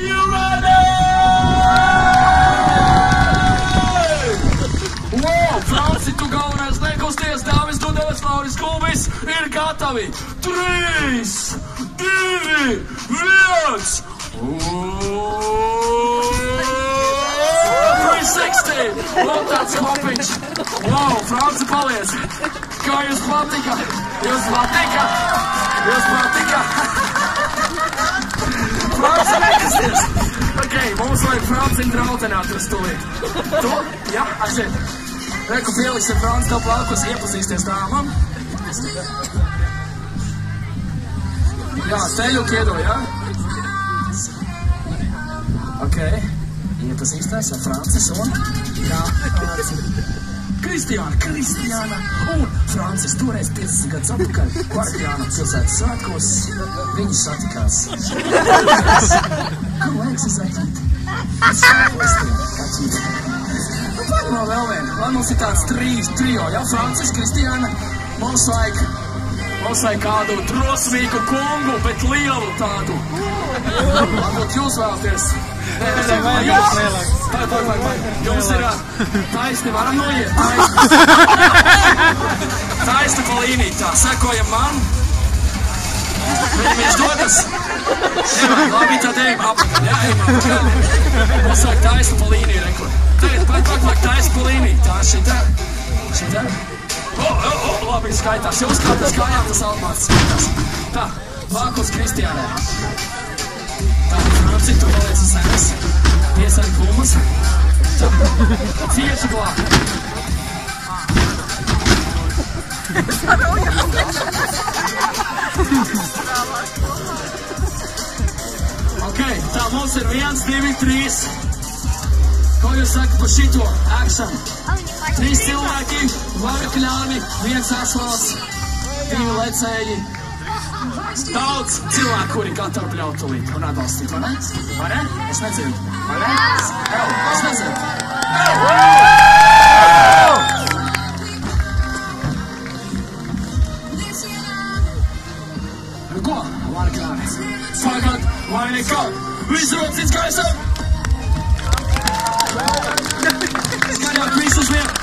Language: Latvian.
you ready? Wow, Franci, tu galvenais nekusties, Dāvis Dudevs, Lauris Kulbis ir gatavi. 3, 2, 1. 360! Lūk, tāds hopiņš! Wow, Franci, paliec! Kā jūs patika? Jūs patika? Jūs patika? Franci, nekusties! Ok, mums vajag Franci draudzenāt uz tūlīt. Tu? Jā, aiziet. Reku pieliksim Franci tev plaukus, iepazīsties dāmam. Jā, teļuki iedod, jā? Ok, iepazīsties ar Francis un... Jā, Kristiāna. Un Francis toreiz 50 gadus atpakaļ Kvarkļāna pilsētas svētkos viņi satikās. Kā laiks izaiķīt? Es sākostiem, kaķīt. Nu, padomā vēl vien, lai mums ir tāds trio, jā, Francis, Kristiāna, mums vajag kādu drosmīgu kungu, bet lielu tādu. Varbūt jūs vēlaties. Jums ir taisni, varam noiet. Taisni pa līniju tā, sekojam man. Viņš dodas. Labi, tad ejam ap. Jā, ejam ap. Mums vajag taisni pa līniju, reku. Tagad pat taisni pa līniju. Tā, šitā. Labi, skaitās. Jūs kādas kājām tas automāts skaitās. Tā, vākos Kristiānē. Tā, Franci, tu paliec uz zemes. Iesari kumas. Tā, cieši glāk. Ok, tā mums ir 1, 2, 3. Ko jūs saka par šito action? 3 cilvēki, Kvarkļāni, 1 asfalts, 2 lecēji. Daudz cilvēku, kuri gatavi bļaut tulīt un atbalstīt, vai ne? Vai ne? Es nedzirdu. Vai ne? Es nedzirdu. Nu ko, Kvarkļāni? Tagad vai nekad? Visu rocīts gaisam! Skaļāk, visus vien!